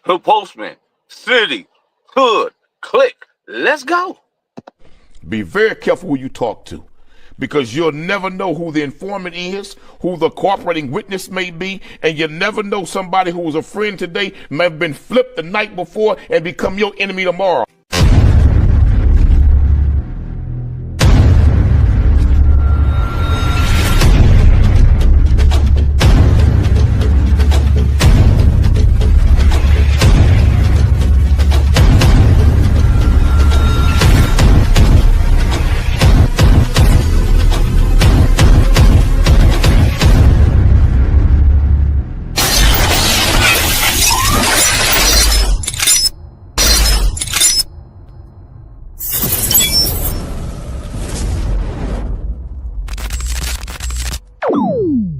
Her postman, city, hood, click. Let's go. Be very careful who you talk to, because you'll never know who the informant is, who the cooperating witness may be, and you never know somebody who was a friend today may have been flipped the night before and become your enemy tomorrow.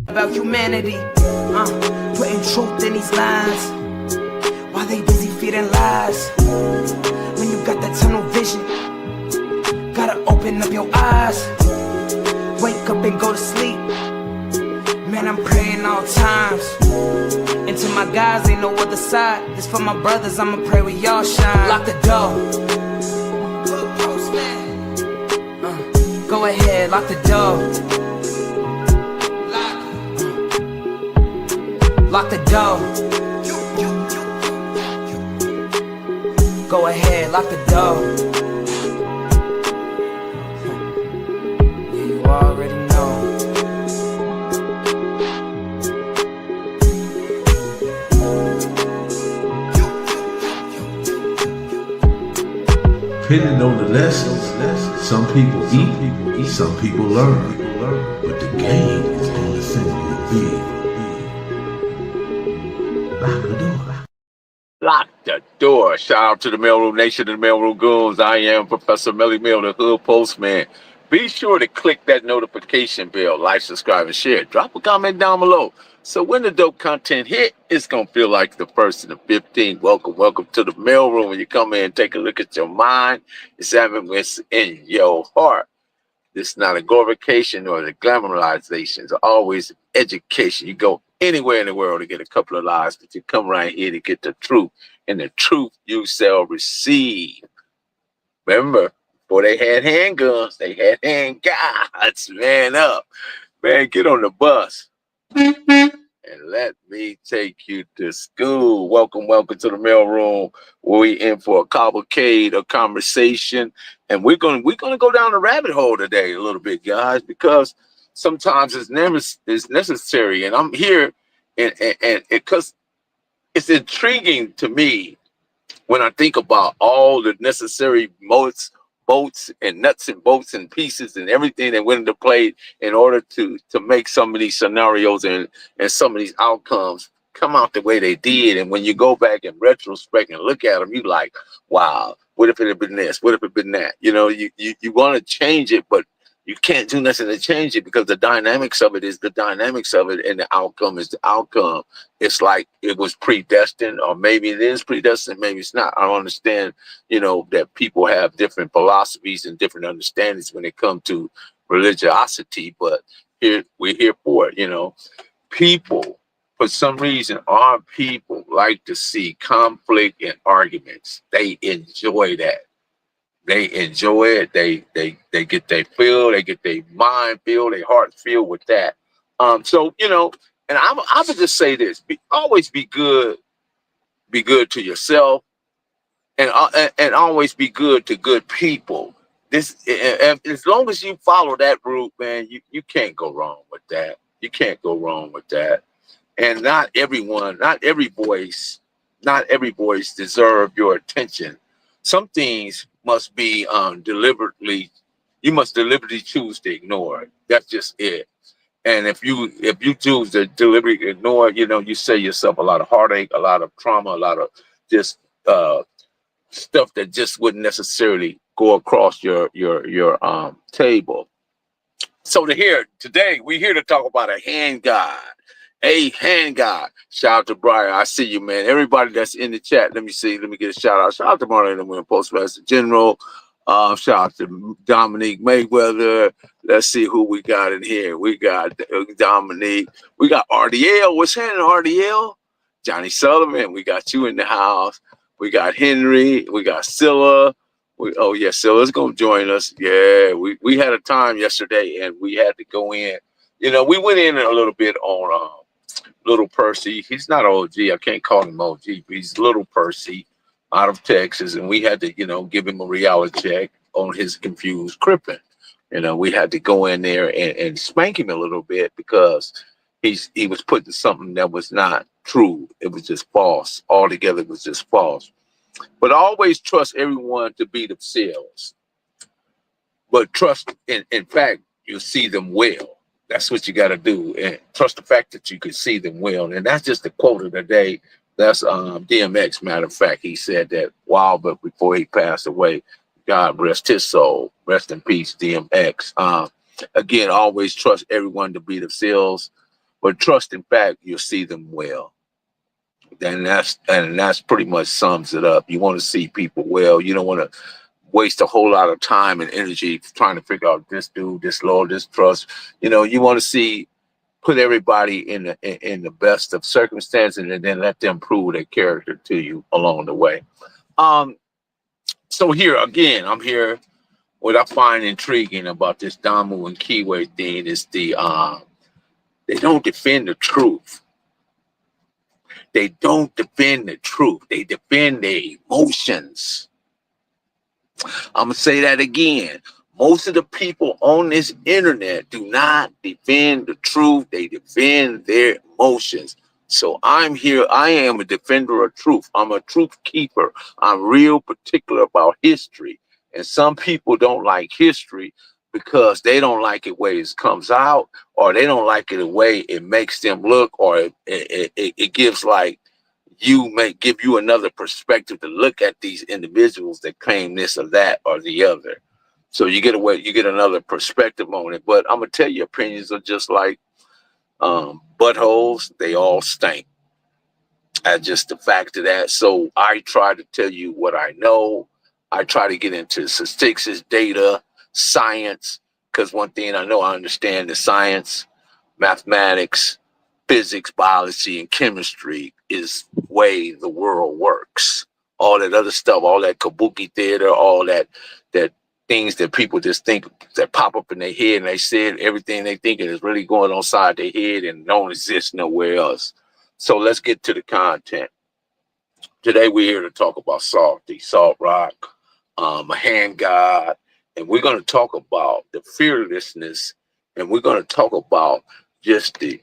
About humanity, putting truth in these lines, while they busy feeding lies. When you got that tunnel vision, gotta open up your eyes. Wake up and go to sleep. Man, I'm praying all times. And to my guys, ain't no other side. This for my brothers, I'ma pray with y'all shine. Lock the door. Go ahead, lock the door. Lock the door. Go ahead, lock the door. Yeah, you already know. Depending on the lessons, some people eat, some people learn. But the game is only simple big. Lock the door. Lock the door. Shout out to the Mailroom Nation and the Mailroom Goons. I am Professor Melly Mill, the Hood Postman. Be sure to click that notification bell, like, subscribe, and share. Drop a comment down below. So when the dope content hit, it's going to feel like the first and the 15th. Welcome to the Mailroom. When you come in, take a look at your mind, examine what's in your heart. This is not a glorification or the glamorization. It's always education. You go anywhere in the world to get a couple of lies, but you come right here to get the truth. And the truth you shall receive. Remember, before they had handguns, they had handgods. Man up. Man, get on the bus. And let me take you to school. Welcome to the mailroom. We in for a cavalcade of conversation, and we're gonna go down the rabbit hole today a little bit, guys, because sometimes it's necessary. And I'm here, and because it's intriguing to me when I think about all the necessary bolts and nuts and bolts and pieces and everything that went into play in order to make some of these scenarios and some of these outcomes come out the way they did. And when you go back in retrospect and look at them, you like, wow, what if it had been this? What if it had been that? You know, you want to change it, but you can't do nothing to change it because the dynamics of it is the dynamics of it, and the outcome is the outcome. It's like it was predestined, or maybe it is predestined, maybe it's not. I don't understand, that people have different philosophies and different understandings when it comes to religiosity, but we're here for it, People, for some reason, our people like to see conflict and arguments. They enjoy that. They enjoy it. They get their feel. They get their mind feel. Their heart feel with that. So and I would just say this: always be good. Be good to yourself, and always be good to good people. This, as long as you follow that route, man, you can't go wrong with that. You can't go wrong with that. And not every voice deserve your attention. Some things must be you must deliberately choose to ignore it. That's just it. And if you choose to deliberately ignore it, you save yourself a lot of heartache, a lot of trauma, a lot of just stuff that just wouldn't necessarily go across your table. So today we're here to talk about a handgod. A handgod. Shout out to Briar. I see you, man. Everybody that's in the chat, let me get a shout out. Shout out to Marlon and William, Postmaster General. Shout out to Dominique Mayweather. Let's see who we got in here. We got Dominique. We got RDL. What's happening, RDL? Johnny Sullivan, we got you in the house. We got Henry. We got Scylla. Scylla's gonna join us. Yeah, we had a time yesterday, and we had to go in. We went in a little bit on Little Percy. He's not OG. I can't call him OG, but he's Little Percy out of Texas, and we had to, give him a reality check on his confused crippin'. We had to go in there and spank him a little bit because he was putting something that was not true. It was just false. Altogether, it was just false. But always trust everyone to be themselves. But trust, in fact, you see them well. That's what you got to do. And trust the fact that you can see them well. And that's just the quote of the day. That's DMX, matter of fact. He said that but before he passed away. God rest his soul. Rest in peace, DMX. Again, always trust everyone to be themselves. But trust, in fact, you'll see them well. And that's pretty much sums it up. You want to see people well. You don't want to waste a whole lot of time and energy trying to figure out this dude, this Lord, this trust. You want to put everybody in the best of circumstances, and then let them prove their character to you along the way. So here again, I'm here. What I find intriguing about this Damu and Kiwe thing is they don't defend the truth. They don't defend the truth. They defend their emotions. I'm going to say that again. Most of the people on this internet do not defend the truth. They defend their emotions. So I'm here. I am a defender of truth. I'm a truth keeper. I'm real particular about history. And some people don't like history because they don't like it way it comes out, or they don't like it the way it makes them look, or it gives give you another perspective to look at these individuals that claim this or that or the other. So you get another perspective on it. But I'm gonna tell you, opinions are just like buttholes. They all stink. That's just the fact of that. So I try to tell you what I know. I try to get into statistics, data, science, because one thing I know, I understand the science, mathematics, physics, biology, and chemistry is the way the world works. All that other stuff, all that kabuki theater, all that things that people just think that pop up in their head, and they said everything they thinking is really going on inside their head and don't exist nowhere else. So let's get to the content. Today we're here to talk about Salt Rock, a Handgod, and we're going to talk about the fearlessness, and we're going to talk about just the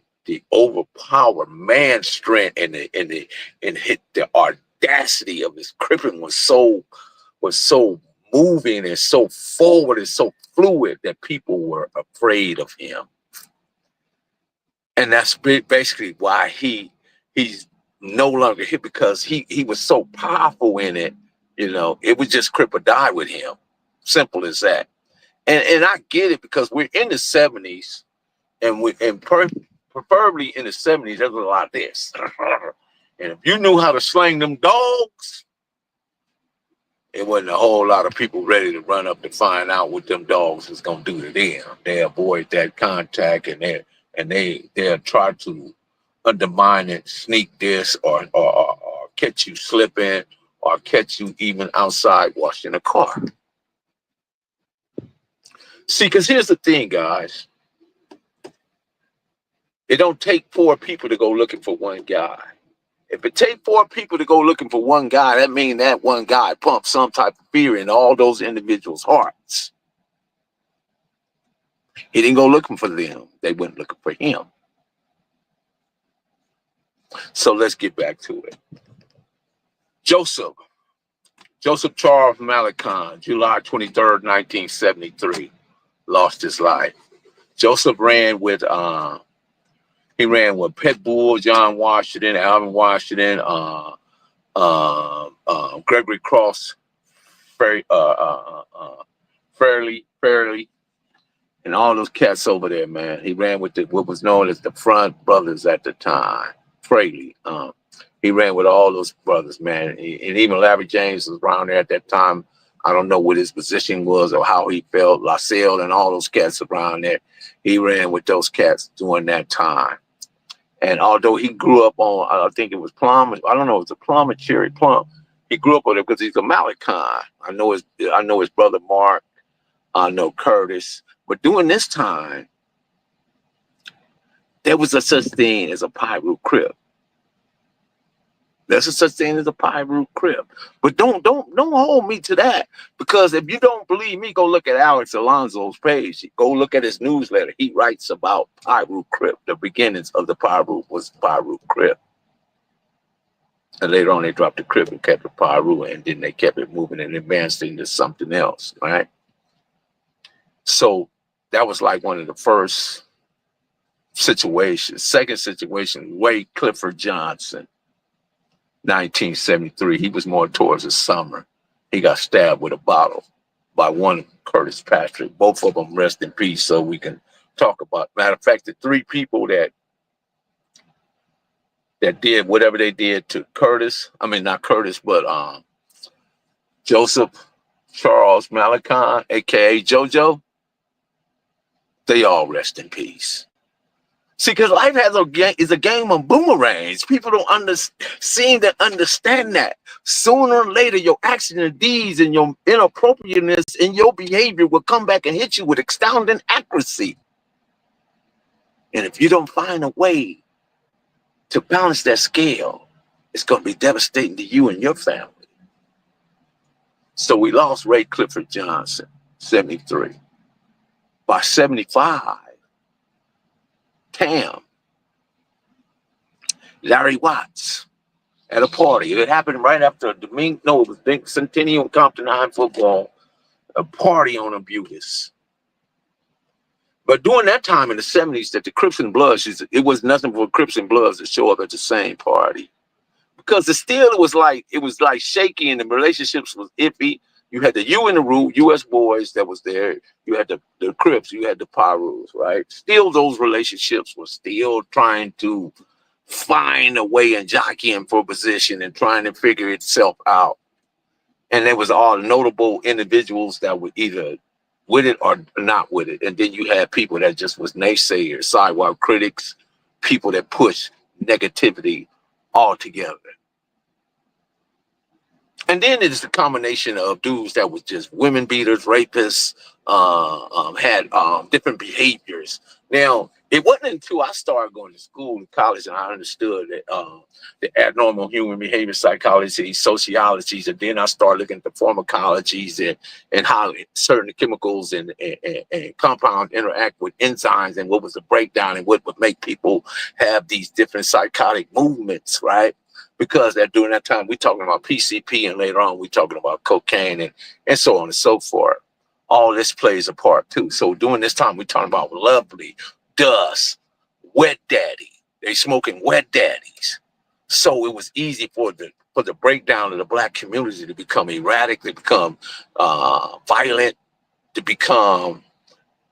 overpowered man strength and the audacity of his crippling was so moving and so forward and so fluid that people were afraid of him. And that's basically why he's no longer hit, because he was so powerful in it. It was just crip or die with him. Simple as that. And I get it, because we're in the 70s, and preferably in the 70s, there's a lot of this. And if you knew how to sling them dogs, it wasn't a whole lot of people ready to run up to find out what them dogs was gonna do to them. They avoid that contact, and they'll try to undermine it, sneak this, or catch you slipping, or catch you even outside washing a car. See, because here's the thing, guys. It don't take 4 people to go looking for one guy. If it take 4 people to go looking for one guy, that means that one guy pumped some type of fear in all those individuals' hearts. He didn't go looking for them. They went looking for him. So let's get back to it. Joseph Charles Malakon, July 23rd, 1973, lost his life. Joseph ran with Pitbull, John Washington, Alvin Washington, Gregory Cross, Fairley, and all those cats over there, man. He ran with what was known as the Front Brothers at the time. Fraley. He ran with all those brothers, man. And even Larry James was around there at that time. I don't know what his position was or how he felt. LaSalle and all those cats around there. He ran with those cats during that time. And although he grew up on, I think it was plum. I don't know, it was a plum or cherry plum. He grew up on it because he's a Malachi. I know his brother Mark. I know Curtis. But during this time, there was a such thing as a Pyru Crip. There's a such thing as a Pyru Crip. But don't hold me to that, because if you don't believe me, go look at Alex Alonso's page. Go look at his newsletter. He writes about Pyru Crip. The beginnings of the Pyru was Pyru Crip. And later on, they dropped the Crip and kept the Pyru, and then they kept it moving and advancing to something else, right? So that was like one of the first situations. Second situation, Wade Clifford Johnson, 1973. He was more towards the summer. He got stabbed with a bottle by one Curtis Patrick. Both of them rest in peace, so we can talk about. Matter of fact, the three people that did whatever they did to Curtis, I mean not Curtis, but Joseph Charles Malachi, aka JoJo, they all rest in peace. See, because life is a game of boomerangs. People don't seem to understand that. Sooner or later, your actions and deeds and your inappropriateness in your behavior will come back and hit you with astounding accuracy. And if you don't find a way to balance that scale, it's going to be devastating to you and your family. So we lost Ray Clifford Johnson, 73. By 75, Tam, Larry Watts at a party. It happened right after it was Centennial Compton High football, a party on Abutis. But during that time in the 70s, that the Crips and Bloods, it was nothing for Crips and Bloods to show up at the same party, because it was like shaky and the relationships was iffy. You had the U in the Root, U.S. boys that was there. You had the Crips, you had the Pyrus, right? Still, those relationships were still trying to find a way and jockeying for position and trying to figure itself out. And there was all notable individuals that were either with it or not with it. And then you had people that just was naysayers, sidewalk critics, people that push negativity altogether. And then it's the combination of dudes that was just women beaters, rapists, had different behaviors. Now, it wasn't until I started going to school and college and I understood that the abnormal human behavior psychology, sociologies, and then I started looking at the pharmacologies and how certain chemicals and compounds interact with enzymes and what was the breakdown and what would make people have these different psychotic movements, right? Because during that time, we're talking about PCP, and later on, we're talking about cocaine and so on and so forth. All this plays a part, too. So during this time, we're talking about Lovely, Dust, Wet Daddy. They smoking Wet Daddies. So it was easy for the breakdown of the Black community to become erratic, to become violent, to become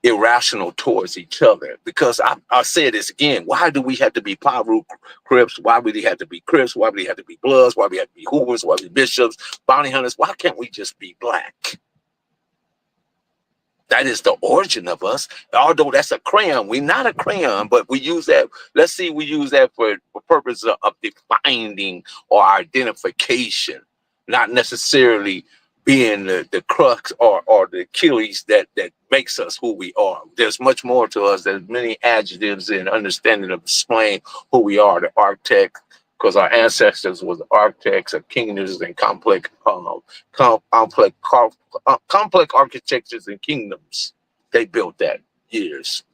irrational towards each other. Because I'll say this again, why do we have to be Pyru Crips? Why would we have to be Crips? Why would we have to be Bloods? Why do we have to be Hoovers? Why do we be Bishops, Bounty Hunters? Why can't we just be Black? That is the origin of us. Although that's a crayon, we're not a crayon, but we use that. Let's see, we use that for purpose of defining or identification, not necessarily being the crux or the Achilles that makes us who we are. There's much more to us. There's many adjectives and understanding of explain who we are. The architect, because our ancestors was architects of kingdoms and complex architectures and kingdoms. They built that years.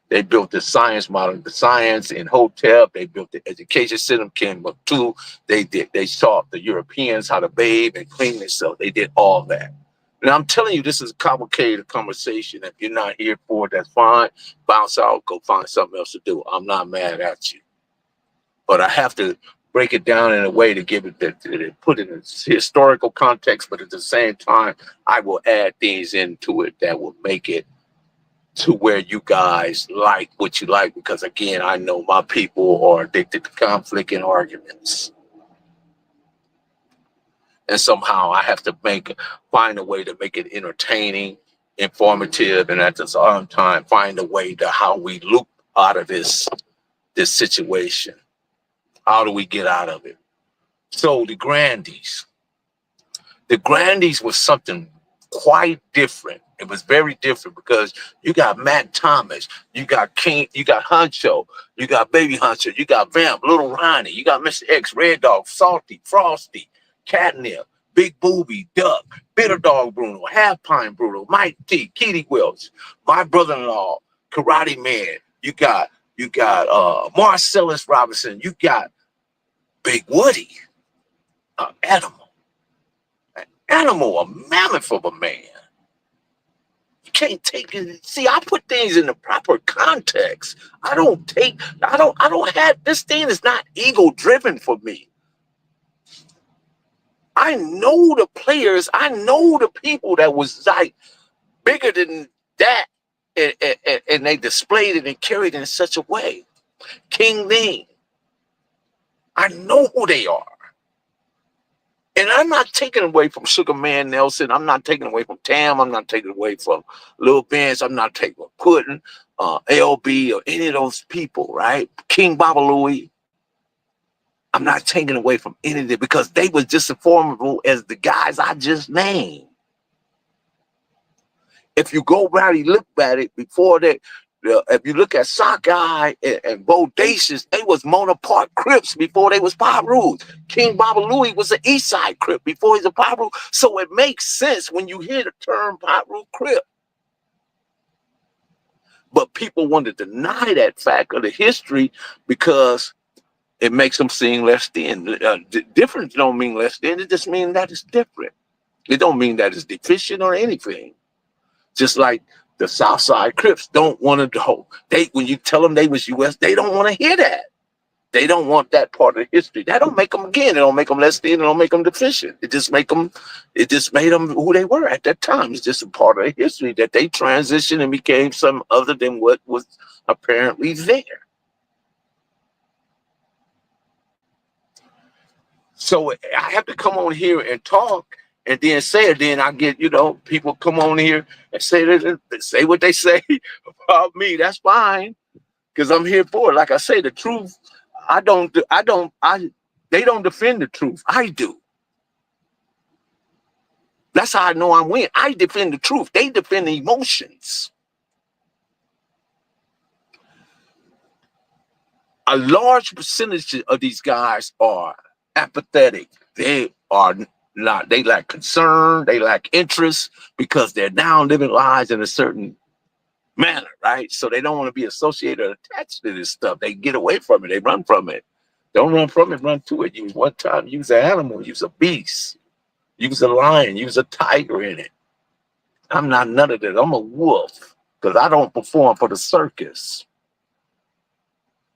They built the science model, the science in Hotep. They built the education system, Timbuktu. They taught the Europeans how to bathe and clean themselves. They did all that. Now, I'm telling you, this is a complicated conversation. If you're not here for it, that's fine. Bounce out, go find something else to do. I'm not mad at you. But I have to break it down in a way to give it, to put it in historical context, but at the same time, I will add things into it that will make it to where you guys like what you like, because again, I know my people are addicted to conflict and arguments. And somehow I have to find a way to make it entertaining, informative, and at the same time find a way to how we loop out of this this situation? How do we get out of it? So the Grandies was something quite different. It was very different because you got Matt Thomas, you got King, you got Huncho, you got Baby Huncho, you got Vamp, Little Ronnie, you got Mr. X, Red Dog, Salty, Frosty, Catnip, Big Booby, Duck, Bitter Dog Bruno, Half Pine Bruno, Mike T, Kitty Welch, my brother-in-law, Karate Man. You got Marcellus Robinson. You got Big Woody, an animal, a mammoth of a man. You can't take it. See, I put things in the proper context. I don't have, this thing is not ego driven for me. I know the players, I know the people that was like bigger than that, and they displayed it and carried it in such a way. King Lean, I know who they are. And I'm not taking away from Sugar Man Nelson. I'm not taking away from Tam. I'm not taking away from Lil Vince. I'm not taking away Puddin', LB, or any of those people, right? King Baba Louie. I'm not taking away from any of them because they was just as formidable as the guys I just named. If you go around and look at it before that, if you look at Sockeye and Bodacious, they was Mona Park Crips before they was Pyrus. King Baba Louie was an East Side Crip before he's a Pyru. So it makes sense when you hear the term Pyru Crip. But people want to deny that fact of the history because it makes them seem less than. Difference don't mean less than. It just means that it's different. It don't mean that it's deficient or anything. Just like the Southside Crips don't want to go. When you tell them they was U.S., they don't want to hear that. They don't want that part of history. That don't make them, again, it don't make them less than, it don't make them deficient. It just made them who they were at that time. It's just a part of history that they transitioned and became something other than what was apparently there. So I have to come on here and talk and then say it. Then I get, people come on here and say what they say about me. That's fine, because I'm here for it. Like I say, the truth. They don't defend the truth. I do. That's how I know I'm winning. I defend the truth. They defend the emotions. A large percentage of these guys are apathetic. They are not, they lack concern, they lack interest because they're now living lives in a certain manner, right? So they don't want to be associated or attached to this stuff. They get away from it, they run from it. Don't run from it, run to it. Use one time, use an animal, use a beast, use a lion, use a tiger in it. I'm not none of that. I'm a wolf because I don't perform for the circus.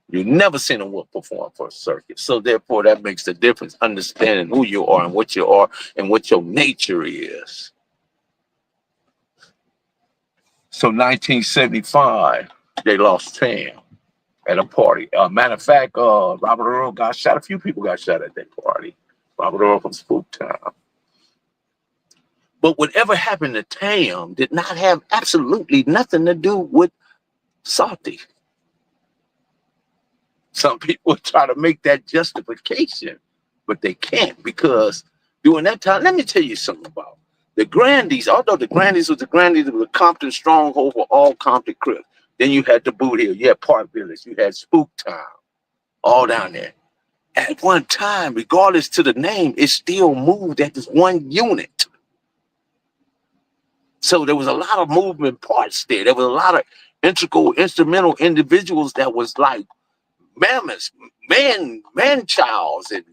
You've never seen a wolf perform for a circus. So therefore, that makes the difference, understanding who you are and what your nature is. So 1975, they lost Tam at a party. Matter of fact, Robert Earl got shot. A few people got shot at that party. Robert Earl from Spooktown. But whatever happened to Tam did not have absolutely nothing to do with Salty. Some people try to make that justification, but they can't, because during that time, let me tell you something about the Grandies. Although the Grandies was a Compton stronghold for all Compton Crips. Then you had the Boot Hill, you had Park Village, you had Spooktown, all down there. At one time, regardless to the name, it still moved as this one unit. So there was a lot of movement parts there. There was a lot of instrumental individuals that was like mammoths, man-childs, and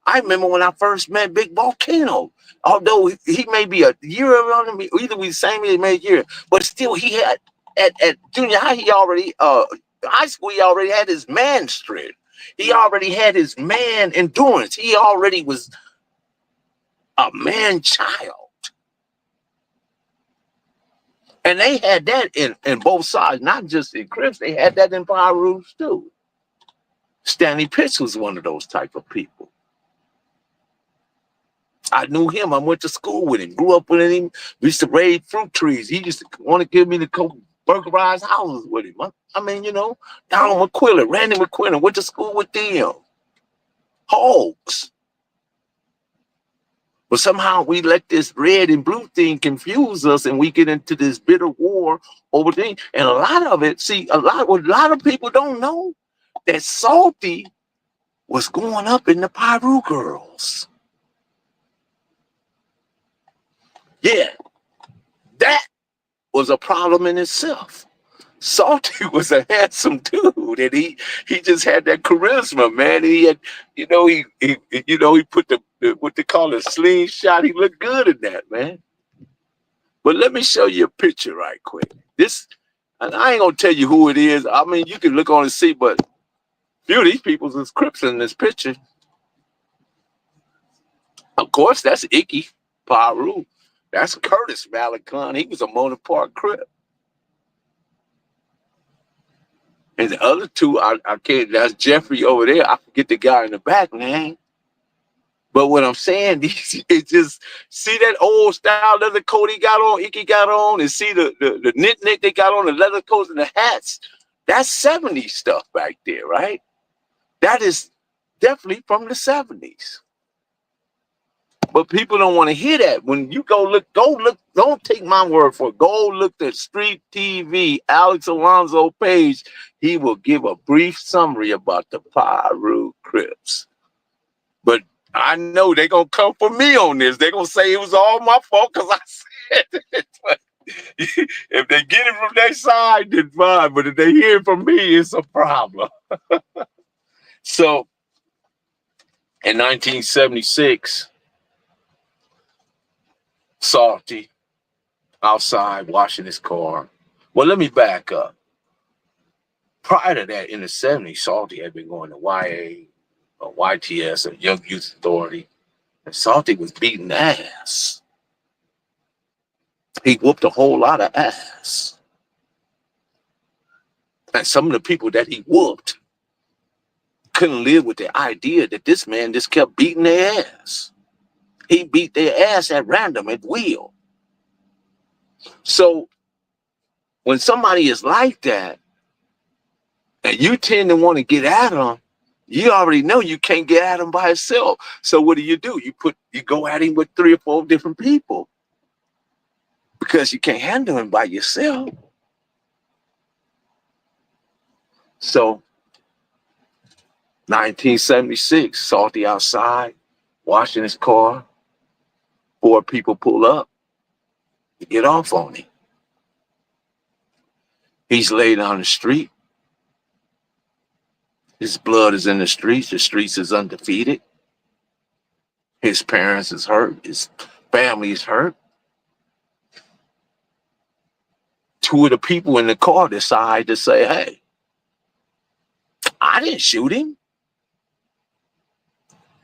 I remember when I first met Big Volcano. Although he may be a year around me, either we the same age, maybe a year, but still he had at junior high, high school, he already had his man strength. He already had his man endurance. He already was a man-child. And they had that in both sides, not just in Crips. They had that in Pyrus too. Stanley Pitts was one of those type of people. I knew him. I went to school with him, grew up with him. We used to raid fruit trees. He used to want to give me the burglarized houses with him. I mean, Donald McQuillan, Randy McQuillan, went to school with them. Hogs. But somehow we let this red and blue thing confuse us, and we get into this bitter war over things. And a lot of it, what a lot of people don't know, that Salty was going up in the Pyru girls. Yeah, that was a problem in itself. Salty was a handsome dude, and he just had that charisma, man. He had, he put the what they call a slingshot. He looked good in that, man. But let me show you a picture right quick. And I ain't gonna tell you who it is. I mean, you can look on and see, but a few of these people is Crips in this picture. Of course, that's Icky Paru. That's Curtis Malicon. He was a Mona Park Crip. And the other two, I can't, that's Jeffrey over there. I forget the guy in the back name. But what I'm saying, it's just, see that old style leather coat he got on, Icky got on, and see the knit they got on, the leather coats and the hats. That's 70s stuff back there, right? That is definitely from the 70s. But people don't want to hear that. When you go look, don't take my word for it. Go look at Street TV, Alex Alonzo Page. He will give a brief summary about the Pyru Crips. But I know they're going to come for me on this. They're going to say it was all my fault because I said it. But if they get it from their side, then fine. But if they hear it from me, it's a problem. So, in 1976, Salty outside washing his car. Well, let me back up. Prior to that, in the 70s, Salty had been going to YA or YTS, or Young Youth Authority, and Salty was beating ass. He whooped a whole lot of ass. And some of the people that he whooped couldn't live with the idea that this man just kept beating their ass. He beat their ass at random, at will. So when somebody is like that, and you tend to want to get at them, you already know you can't get at him by yourself. So what do? You go at him with 3 or 4 different people because you can't handle him by yourself. So 1976, Salty outside, washing his car. 4 people pull up to get off on him. He's laid on the street. His blood is in the streets. The streets is undefeated. His parents is hurt. His family is hurt. 2 of the people in the car decide to say, hey, I didn't shoot him.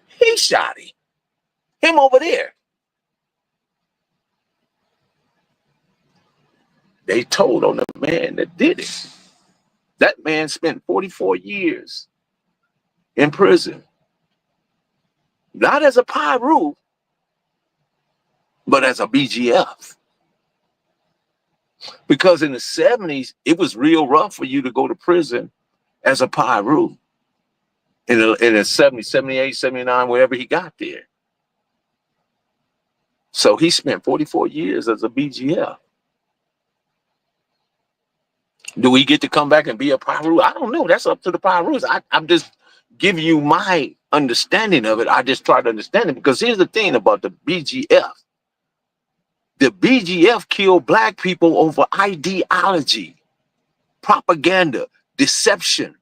He shot him. Him over there. They told on the man that did it. That man spent 44 years in prison. Not as a Pyru, but as a BGF. Because in the 70s, it was real rough for you to go to prison as a Pyru. In the 70, 78, 79, wherever he got there. So he spent 44 years as a BGF. Do we get to come back and be a Pyru? I don't know. That's up to the Pyrus. I'm just giving you my understanding of it. I just try to understand it because here's the thing about the BGF. The BGF killed black people over ideology, propaganda, deception.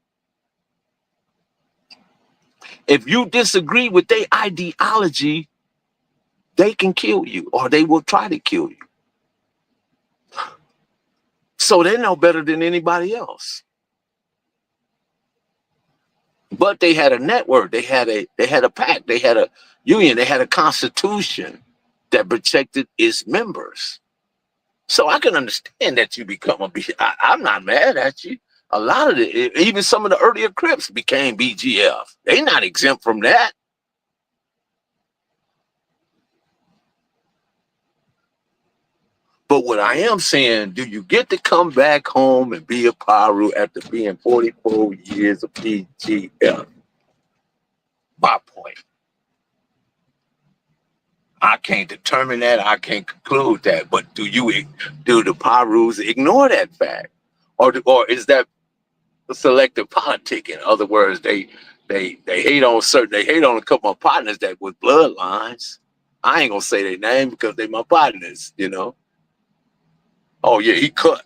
If you disagree with their ideology, they can kill you or they will try to kill you. So they're no better than anybody else. But they had a network, they had a pact, they had a union, they had a constitution that protected its members. So I can understand that you become a BGF. I'm not mad at you. A lot of even some of the earlier Crips became BGF. They're not exempt from that. But what I am saying, do you get to come back home and be a Paru after being 44 years of PGF? My point. I can't determine that. I can't conclude that. But do the Parus ignore that fact, or is that selective politic? In other words, they hate on a couple of partners that with bloodlines. I ain't gonna say their name because they my partners, you know. Oh yeah, he cut,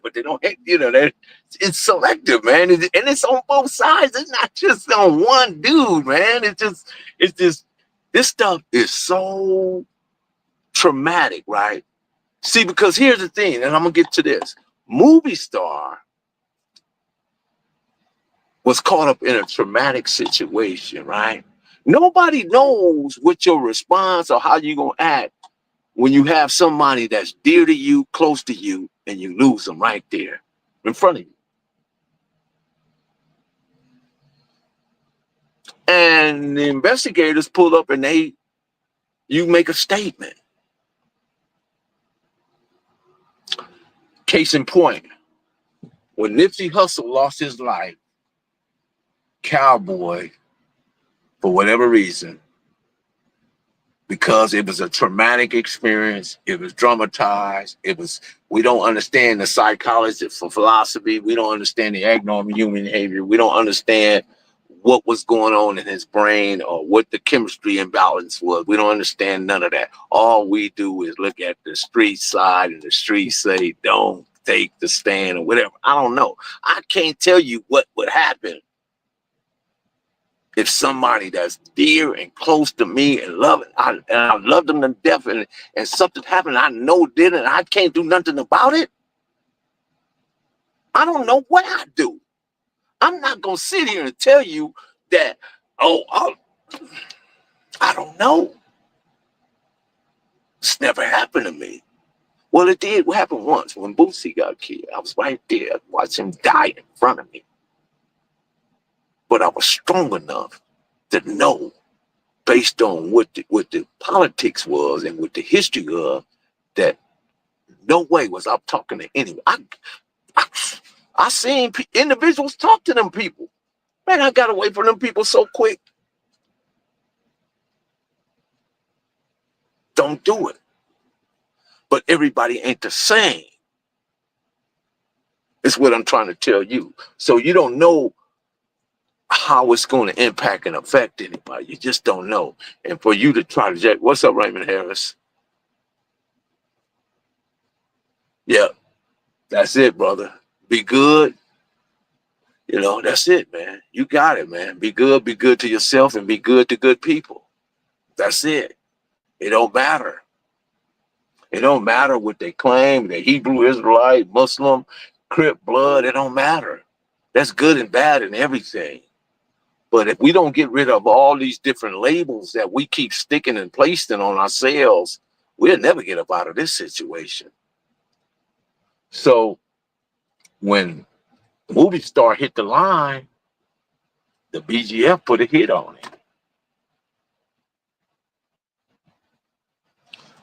but they don't hate, you know, that it's selective, man. And it's on both sides. It's not just on one dude, man. It's just this stuff is so traumatic, right? See, because here's the thing, and I'm gonna get to this. Movie star was caught up in a traumatic situation, right? Nobody knows what your response or how you're gonna act when you have somebody that's dear to you, close to you, and you lose them right there in front of you. And the investigators pull up and you make a statement. Case in point, when Nipsey Hussle lost his life, Cowboy, for whatever reason, because it was a traumatic experience, it was dramatized, we don't understand the psychology for philosophy, we don't understand the abnormal human behavior, we don't understand what was going on in his brain or what the chemistry imbalance was. We don't understand none of that. All we do is look at the street side and the street say, don't take the stand or whatever. I don't know. I can't tell you what would happen if somebody that's dear and close to me and I love them to death and something happened I know did and I can't do nothing about it. I don't know what I do. I'm not going to sit here and tell you that, I don't know. It's never happened to me. Well, it did happen once when Boosie got killed. I was right there, watching him die in front of me. But I was strong enough to know, based on what the politics was and what the history of, that no way was I talking to anyone. I seen individuals talk to them people. Man, I got away from them people so quick. Don't do it. But everybody ain't the same. It's what I'm trying to tell you. So you don't know how it's going to impact and affect anybody. You just don't know. And for you to try to what's up, Raymond Harris? Yeah, that's it, brother. Be good. You know, that's it, man. You got it, man. Be good to yourself and be good to good people. That's it. It don't matter. It don't matter what they claim, they're Hebrew, Israelite, Muslim, Crip, blood, it don't matter. That's good and bad and everything. But if we don't get rid of all these different labels that we keep sticking and placing on ourselves, we'll never get up out of this situation. So when Movie star hit the line, the BGF put a hit on it.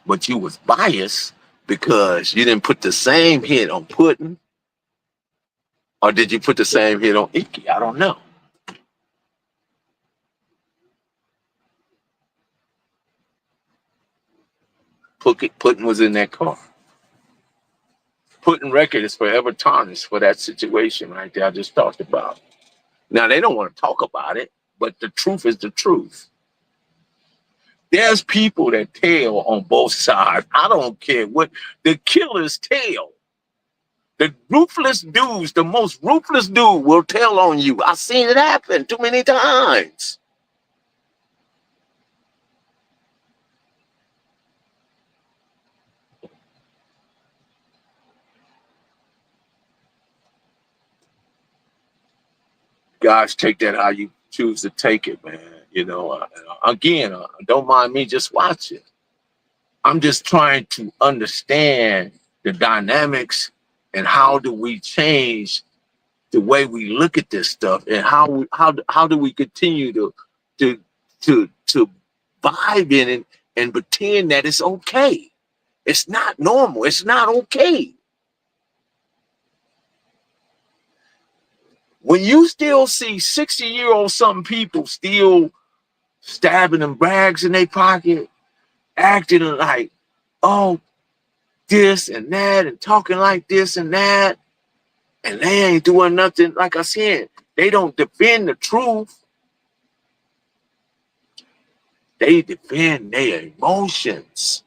But you was biased because you didn't put the same hit on Putin, or did you put the same hit on Icky? I don't know. Putin was in that car. Putin record is forever tarnished for that situation right there I just talked about. Now, they don't want to talk about it, but the truth is the truth. There's people that tell on both sides. I don't care what the killers tell. The ruthless dudes, the most ruthless dude will tell on you. I've seen it happen too many times. Guys, take that how you choose to take it, man. You know, again, don't mind me just watching. I'm just trying to understand the dynamics and how do we change the way we look at this stuff, and how do we continue to vibe in it and pretend that it's okay. It's not normal. It's not okay. When you still see 60-year-old something people still stabbing them bags in their pocket, acting like, oh, this and that, and talking like this and that, and they ain't doing nothing. Like I said, they don't defend the truth. They defend their emotions.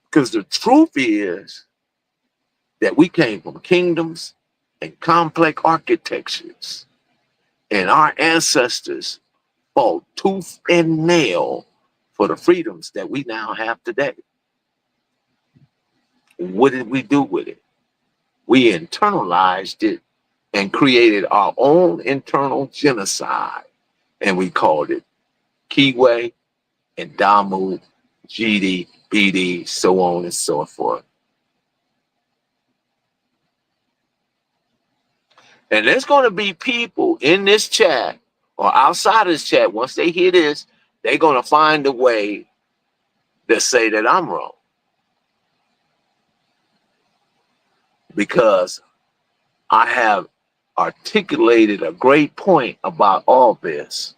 Because the truth is that we came from kingdoms and complex architectures, and our ancestors fought tooth and nail for the freedoms that we now have today. What did we do with it? We internalized it and created our own internal genocide, and we called it Kiwe and Damu, GD, BD, so on and so forth. And there's going to be people in this chat or outside of this chat, once they hear this, they're going to find a way to say that I'm wrong. Because I have articulated a great point about all this.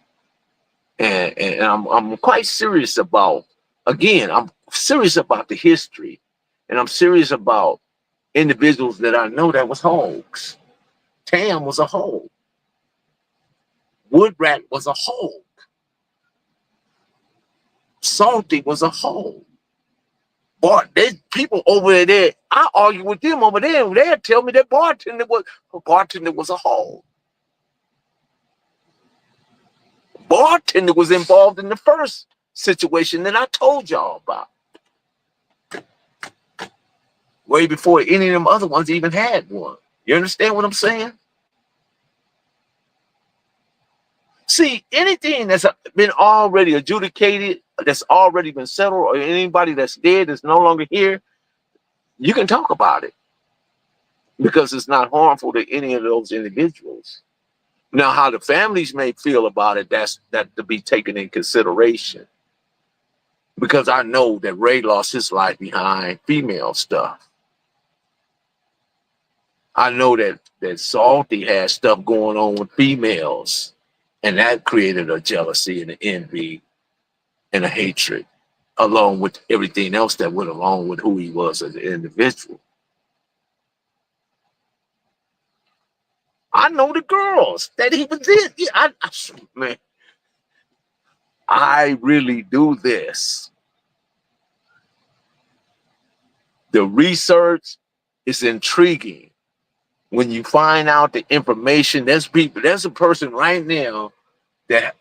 And I'm quite serious about, again, I'm serious about the history. And I'm serious about individuals that I know that was Hoggs. Tam was a Hogg. Woodrat was a Hogg. Salty was a Hogg. Boy, there's people over there. I argue with them over there. They'll tell me that bartender was a Hogg. Bartender was involved in the first situation that I told y'all about. Way before any of them other ones even had one. You understand what I'm saying? See, anything that's been already adjudicated, that's already been settled, or anybody that's dead that's no longer here, you can talk about it because it's not harmful to any of those individuals. Now, how the families may feel about it, that's to be taken in consideration. Because I know that Ray lost his life behind female stuff. I know that Salty had stuff going on with females, and that created a jealousy and an envy and a hatred, along with everything else that went along with who he was as an individual. I know the girls that he was in. Yeah, man, I really do this. The research is intriguing. When you find out the information, there's a person right now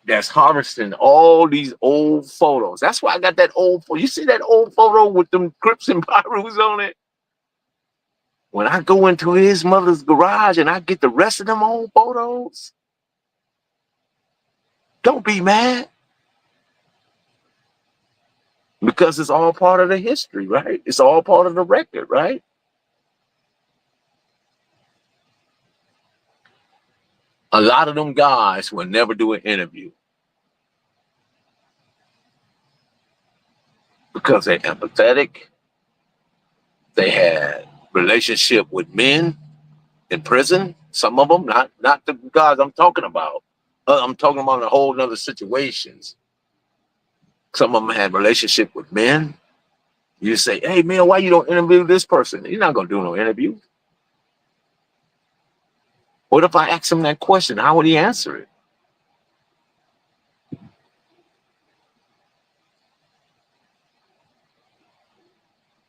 that's harvesting all these old photos. That's why I got that old photo. You see that old photo with them Crips and Pyrus on it? When I go into his mother's garage and I get the rest of them old photos, don't be mad. Because it's all part of the history, right? It's all part of the record, right? A lot of them guys will never do an interview because they're empathetic. They had relationship with men in prison. Some of them, not the guys I'm talking about. I'm talking about a whole nother situations. Some of them had relationship with men. You say, hey man, why you don't interview this person? You're not gonna do no interview. What if I ask him that question? How would he answer it?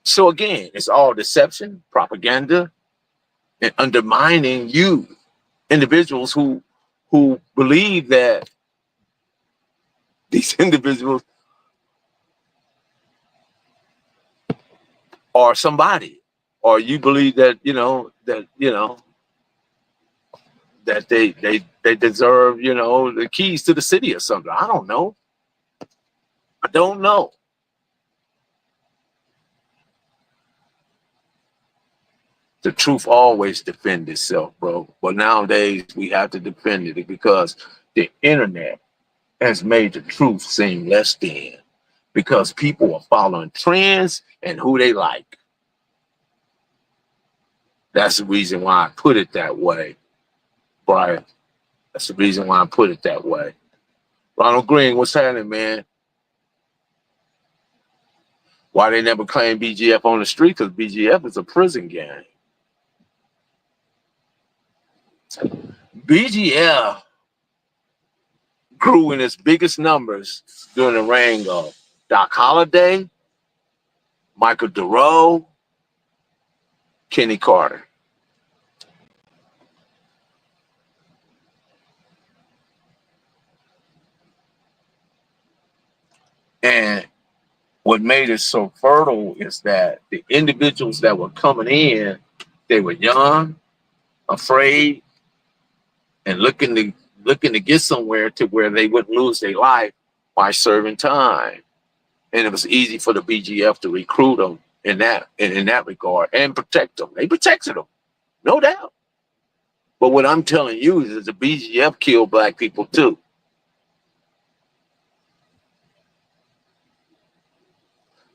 So again, it's all deception, propaganda, and undermining you, individuals who believe that these individuals are somebody, or you believe that that they deserve, the keys to the city or something. I don't know. I don't know. The truth always defends itself, bro. But nowadays we have to defend it because the internet has made the truth seem less than. because people are following trends and who they like. That's the reason why I put it that way, Brian. That's the reason why I put it that way. Ronald Green, what's happening, man? Why they never claim BGF on the street? Because BGF is a prison gang. BGF grew in its biggest numbers during the reign of Doc Holliday, Michael Duro, Kenny Carter. And what made it so fertile is that the individuals that were coming in, they were young, afraid, and looking to get somewhere to where they wouldn't lose their life by serving time. And it was easy for the BGF to recruit them in that regard and protect them. They protected them, no doubt. But what I'm telling you is that the BGF killed black people too.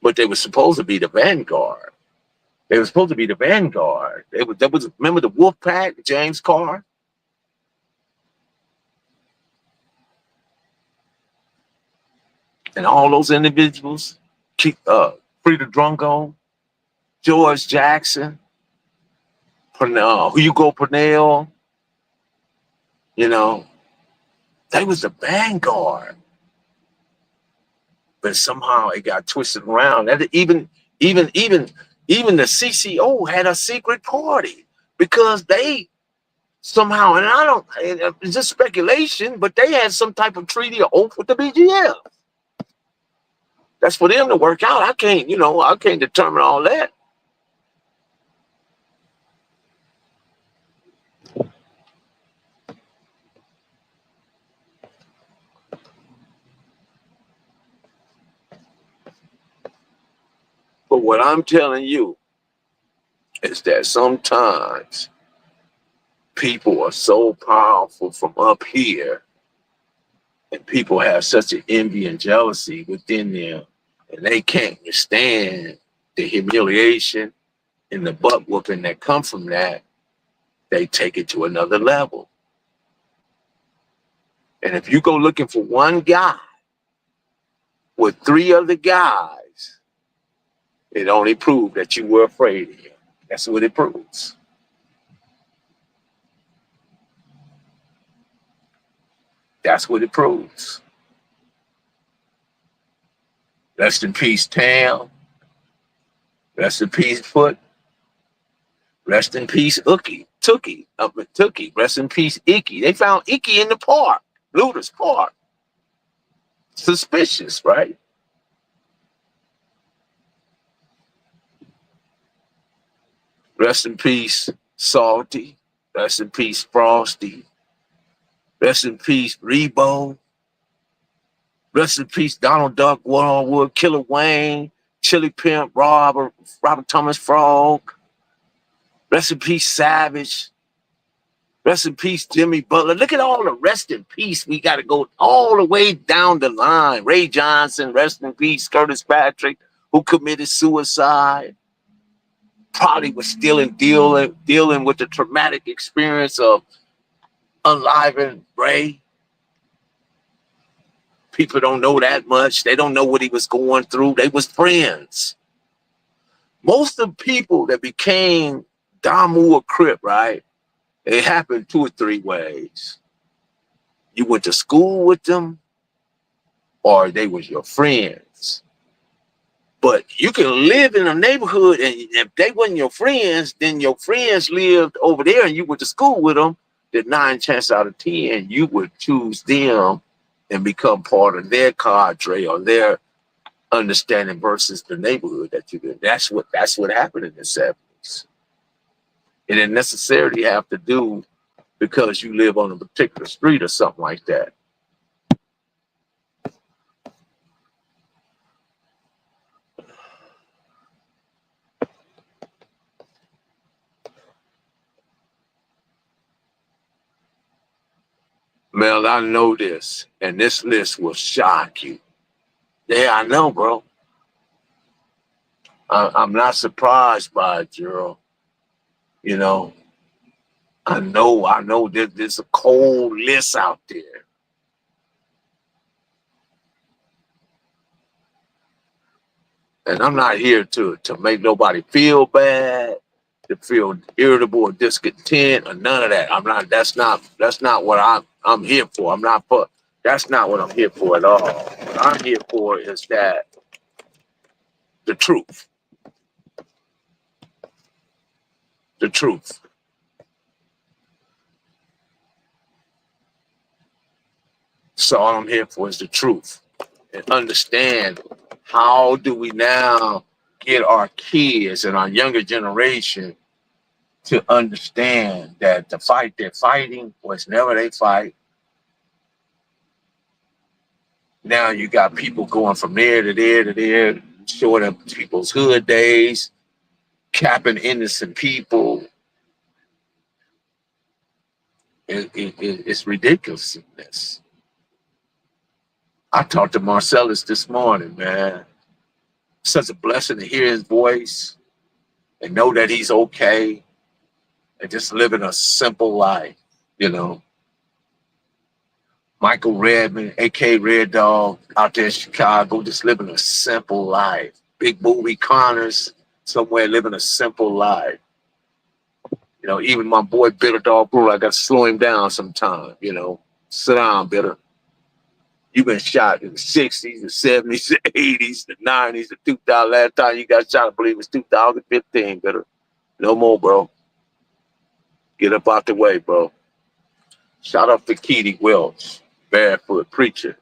But they were supposed to be the vanguard. They were supposed to be the vanguard. Remember the Wolf Pack, James Carr? And all those individuals, Frida Drungo, George Jackson, Hugo Purnell, they was the vanguard. But somehow it got twisted around. And even the CCO had a secret party because they somehow, and it's just speculation, but they had some type of treaty or oath with the BGF. That's for them to work out. I can't determine all that. But what I'm telling you is that sometimes people are so powerful from up here, and people have such an envy and jealousy within them, and they can't withstand the humiliation and the butt whooping that come from that. They take it to another level. And if you go looking for one guy with three other guys, it only proved that you were afraid of him. That's what it proves. That's what it proves. Rest in peace, Tam. Rest in peace, Foot. Rest in peace, Tookie. Rest in peace, Icky. They found Icky in the park, Luda's Park. Suspicious, right? Rest in peace, Salty. Rest in peace, Frosty. Rest in peace, Rebo. Rest in peace, Donald Duck, Warwood, Killer Wayne, Chili Pimp, Robert Thomas Frog. Rest in peace, Savage. Rest in peace, Jimmy Butler. Look at all the rest in peace. We got to go all the way down the line. Ray Johnson, rest in peace. Curtis Patrick, who committed suicide. Probably was still dealing with the traumatic experience of unliving Ray. People don't know that much. They don't know what he was going through. They was friends. Most of the people that became Damu or Crip, right? It happened 2 or 3 ways. You went to school with them, or they was your friends. But you can live in a neighborhood, and if they weren't your friends, then your friends lived over there, and you went to school with them. Then 9 chances out of 10, you would choose them and become part of their cadre or their understanding versus the neighborhood that you in. That's what happened in the 70s. It didn't necessarily have to do because you live on a particular street or something like that. Mel, I know this, and this list will shock you. Yeah, I know, bro. I'm not surprised by it, Gerald. You know, I know there's a cold list out there. And I'm not here to make nobody feel bad, to feel irritable or discontent or none of that. That's not what I'm here for. I'm not for That's not what I'm here for at all. What I'm here for is that the truth. The truth. So all I'm here for is the truth. And understand, how do we now get our kids and our younger generation to understand that the fight they're fighting was never they fight. Now you got people going from there to there to there, showing up people's hood days, capping innocent people. It's ridiculousness. I talked to Marcellus this morning, man. Such a blessing to hear his voice and know that he's okay and just living a simple life, you know. Michael Redman, aka Red Dog, out there in Chicago, just living a simple life. Big movie Connors, somewhere living a simple life. You know, even my boy Bitter Dog Brewer, I got to slow him down sometime, you know. Sit down, Bitter. You've been shot in the 60s, the 70s, the 80s, the 90s, the 2000. Last time you got shot, I believe it was 2015, Bitter. No more, bro. Get up out the way, bro. Shout out to Keedy Welch, Barefoot Preacher,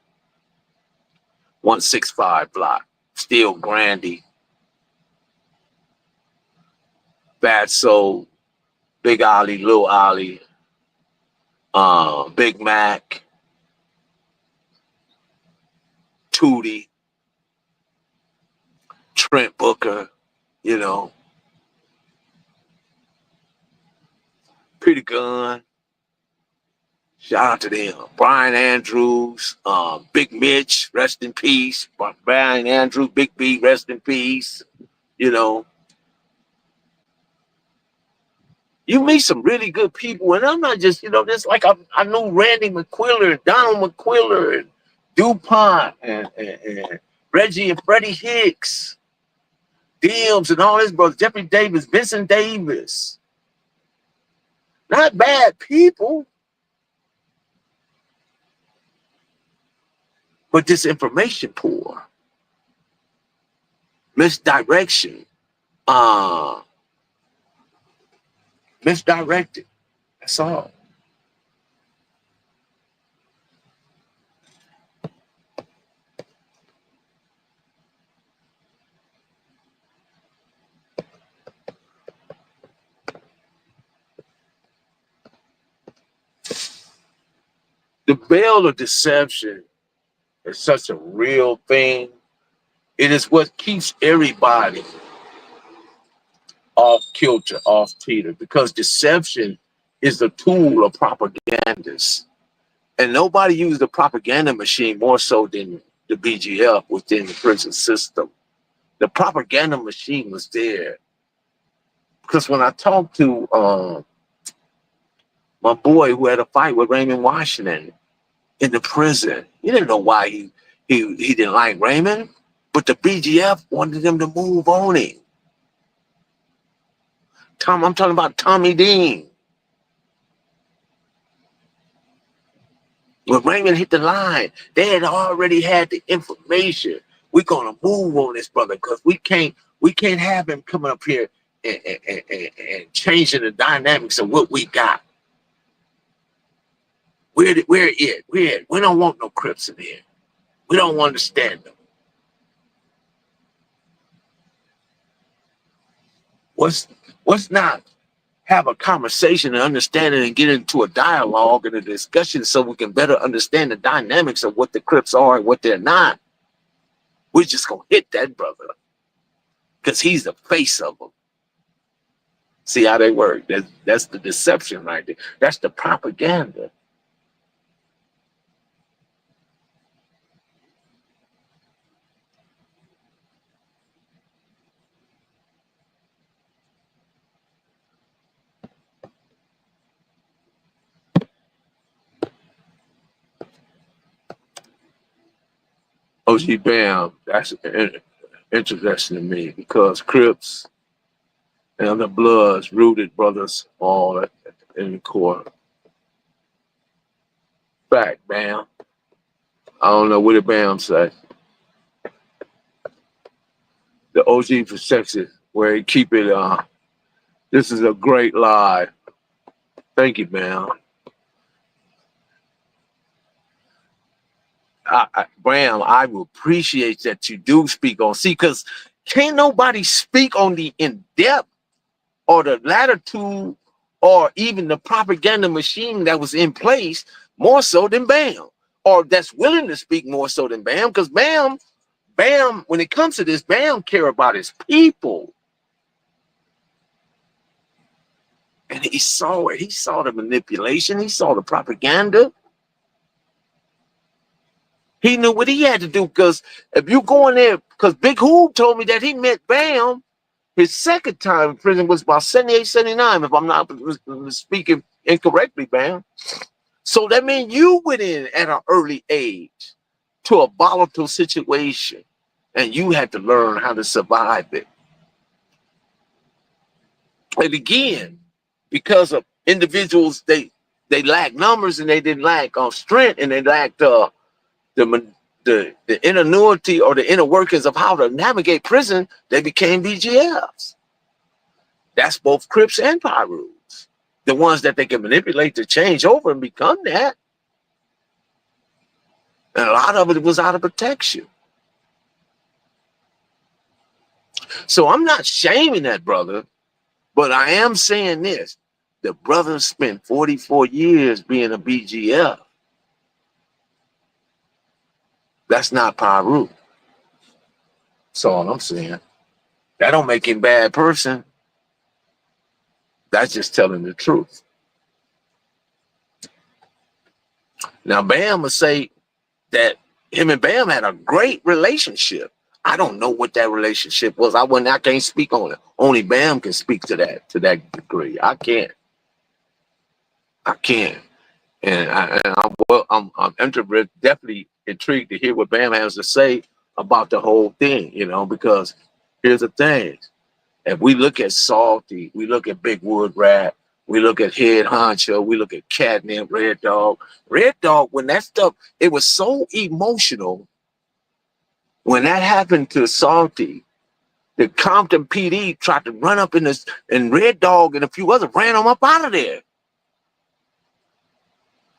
165 block, Still Grandy, Bad Soul, Big Ollie, Lil Ollie, Big Mac, Tootie, Trent Booker, you know, Pretty Gun. Shout out to them. Brian Andrews, Big Mitch, rest in peace. Brian Andrews, Big B, rest in peace. You know, you meet some really good people, and I'm not just, just like I knew Randy McQuiller, Donald McQuiller, and DuPont, and Reggie and Freddie Hicks, Dims, and all his brothers, Jeffrey Davis, Vincent Davis. Not bad people, but disinformation poor, misdirection, misdirected. That's all. The veil of deception is such a real thing. It is what keeps everybody off kilter, off teeter, because deception is the tool of propagandists. And nobody used the propaganda machine more so than the BGF within the prison system. The propaganda machine was there. Because when I talked to my boy who had a fight with Raymond Washington in the prison, he didn't know why he didn't like Raymond, but the BGF wanted him to move on him. I'm talking about Tommy Dean. When Raymond hit the line, they had already had the information. We're gonna move on this brother because we can't have him coming up here and changing the dynamics of what we got. We're it. We don't want no Crips in here. We don't understand them. What's not have a conversation and understand it and get into a dialogue and a discussion so we can better understand the dynamics of what the Crips are and what they're not. We're just gonna hit that brother because he's the face of them. See how they work? That's the deception right there. That's the propaganda. OG Bam, that's interesting to me because Crips and the Bloods, rooted brothers, all in the core. Fact, Bam. I don't know what the Bam say. The OG for Texas, where he keep it. This is a great lie. Thank you, Bam. Bam, I will appreciate that you do speak on. See, because can't nobody speak on the in-depth or the latitude or even the propaganda machine that was in place more so than Bam, or that's willing to speak more so than Bam, because Bam, when it comes to this, Bam care about his people. And he saw it. He saw the manipulation. He saw the propaganda. He knew what he had to do, because if you go in there, because Big Hoob told me that he met Bam, his second time in prison was about 78, 79, if I'm not speaking incorrectly, Bam. So that means you went in at an early age to a volatile situation, and you had to learn how to survive it. And again, because of individuals, they lack numbers, and they didn't lack strength, and they lacked the ingenuity or the inner workings of how to navigate prison, they became BGFs. That's both Crips and Pyrus. The ones that they can manipulate to change over and become that. And a lot of it was out of protection. So I'm not shaming that brother, but I am saying this. The brother spent 44 years being a BGF. That's not Pyru. That's all I'm saying. That don't make him a bad person. That's just telling the truth. Now, Bam will say that him and Bam had a great relationship. I don't know what that relationship was. I can't speak on it. Only Bam can speak to that degree. I can't. And I'm definitely intrigued to hear what Bam has to say about the whole thing, because here's the thing. If we look at Salty, we look at Big Wood Rat, we look at Head Honcho, we look at Catnip, Red Dog. Red Dog, when that stuff, it was so emotional. When that happened to Salty, the Compton PD tried to run up and Red Dog and a few others ran them up out of there.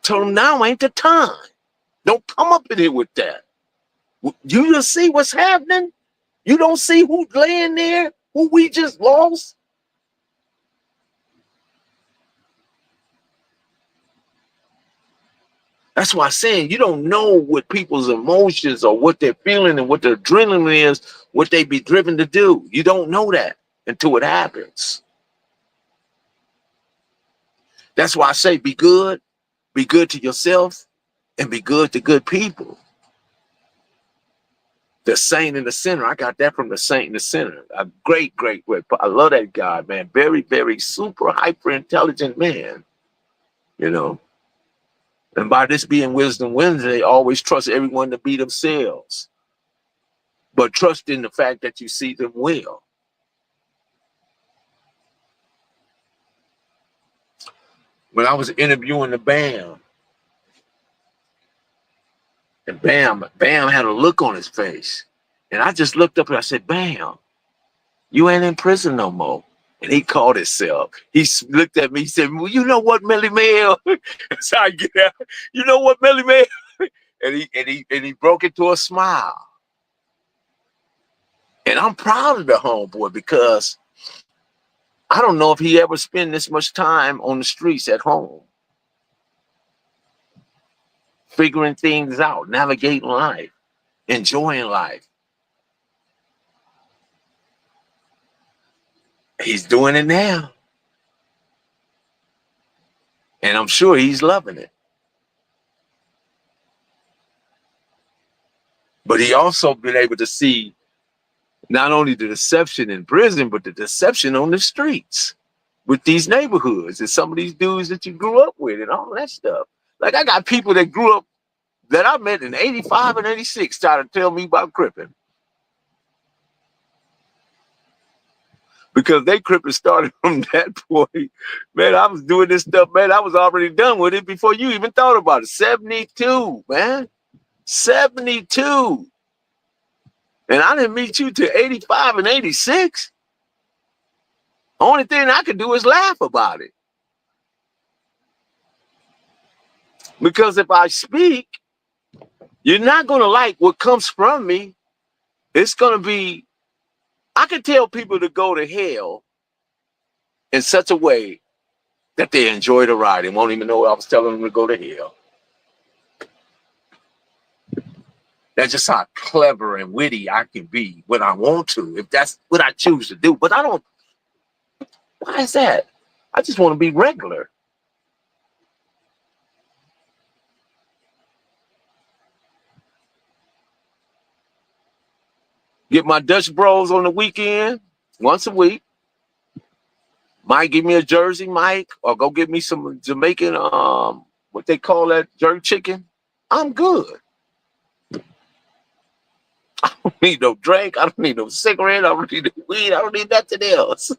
Told them now ain't the time. Don't come up in here with that. You just see what's happening? You don't see who's laying there? Who we just lost? That's why I'm saying you don't know what people's emotions or what they're feeling and what their adrenaline is, what they be driven to do. You don't know that until it happens. That's why I say be good to yourself, and be good to good people. The Saint in the Center. I got that from the Saint in the Center. A great. I love that guy, man. Very, very super hyper intelligent man. And by this being Wisdom Wednesday, always trust everyone to be themselves. But trust in the fact that you see them well. When I was interviewing the Bam, and Bam had a look on his face. And I just looked up and I said, Bam, you ain't in prison no more. And he called himself. He looked at me, he said, well, you know what, Melly Mel? That's how I get out. You know what, Melly Mel? and he broke into a smile. And I'm proud of the homeboy, because I don't know if he ever spent this much time on the streets at home, figuring things out, navigating life, enjoying life. He's doing it now. And I'm sure he's loving it. But he also been able to see not only the deception in prison, but the deception on the streets with these neighborhoods and some of these dudes that you grew up with and all that stuff. Like, I got people that grew up that I met in 85 and 86 trying to tell me about cripping. Because they cripping started from that point. Man, I was doing this stuff, man. I was already done with it before you even thought about it. 72, man. 72. And I didn't meet you till 85 and 86. The only thing I could do is laugh about it. Because if I speak, you're not going to like what comes from me. It's going to be, I can tell people to go to hell in such a way that they enjoy the ride and won't even know I was telling them to go to hell. That's just how clever and witty I can be when I want to, if that's what I choose to do. But I don't, why is that? I just want to be regular. Get my Dutch bros on the weekend, once a week. Might give me a Jersey Mike, or go get me some Jamaican, what they call that, jerk chicken. I'm good. I don't need no drink. I don't need no cigarette. I don't need no weed. I don't need nothing else.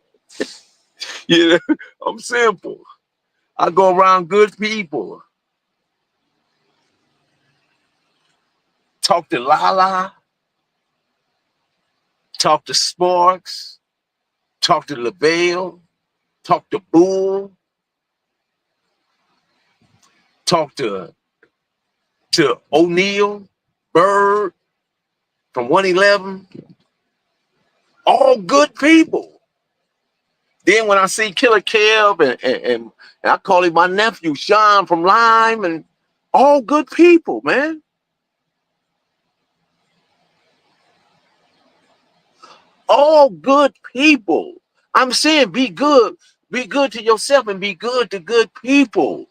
You know, I'm simple. I go around good people. Talk to Lala. Talk to Sparks. Talk to LaBelle. Talk to Bull. Talk to O'Neal, Bird from 111. All good people. Then when I see Killer Kev and I call him my nephew, Sean from Lime, and all good people, man. All good people. I'm saying be good. Be good to yourself and be good to good people.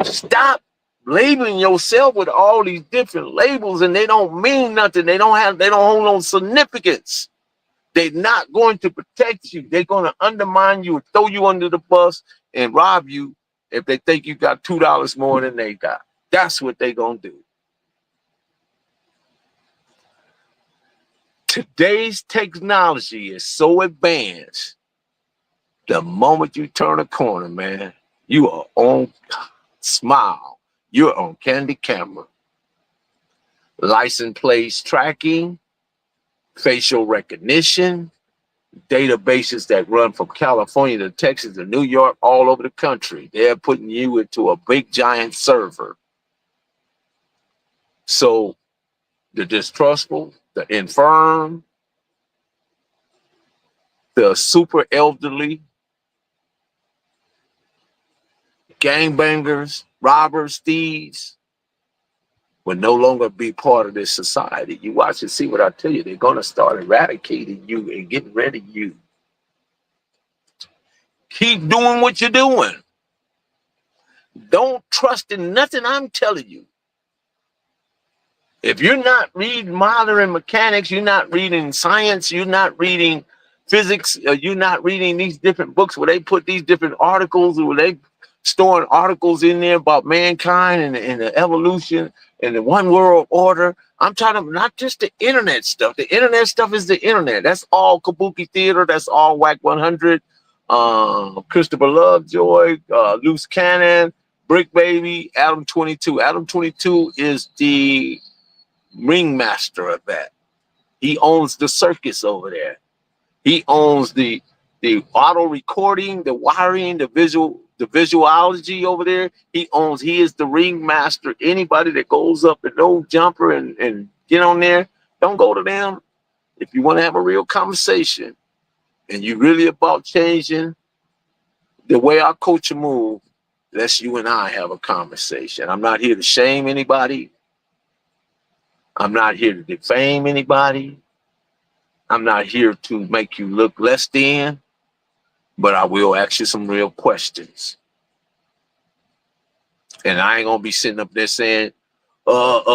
Stop labeling yourself with all these different labels, and they don't mean nothing. They don't hold no significance. They're not going to protect you. They're going to undermine you, throw you under the bus, and rob you if they think you got $2 more than they got. That's what they're going to do. Today's technology is so advanced. The moment you turn a corner, man, you are on smile. You're on candy camera. License plates tracking, facial recognition, databases that run from California to Texas to New York, all over the country. They're putting you into a big giant server. So the distrustful, the infirm, the super elderly, gangbangers, robbers, thieves will no longer be part of this society. You watch and see what I tell you. They're going to start eradicating you and getting rid of you. Keep doing what you're doing. Don't trust in nothing I'm telling you. If you're not reading modern mechanics, you're not reading science, you're not reading physics, you're not reading these different books where they put these different articles, where they storing articles in there about mankind and the evolution and the one world order. I'm talking about not just the internet stuff. The internet stuff is the internet. That's all kabuki theater. That's all Whack 100, Christopher Lovejoy, Loose Cannon, Brick Baby, Adam 22. Adam 22 is the ringmaster of that. He owns the circus over there. He owns the auto recording, the wiring, the visuality over there. He is the ringmaster. Anybody that goes up in no jumper and get on there, don't go to them. If you want to have a real conversation and you really about changing the way our culture move, let's you and I have a conversation. I'm not here to shame anybody. I'm not here to defame anybody. I'm not here to make you look less than, but I will ask you some real questions. And I ain't gonna be sitting up there saying, nope,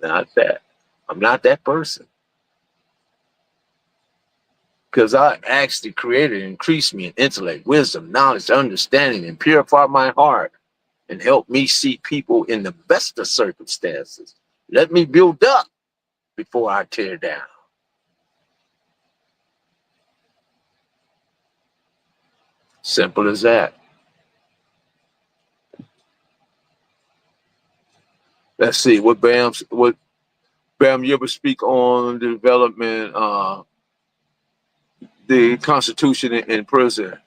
not that. I'm not that person. Because I asked the Creator to increase me in intellect, wisdom, knowledge, understanding, and purify my heart and help me see people in the best of circumstances. Let me build up before I tear down. Simple as that. Let's see what Bam, you ever speak on the development, the Constitution in prison?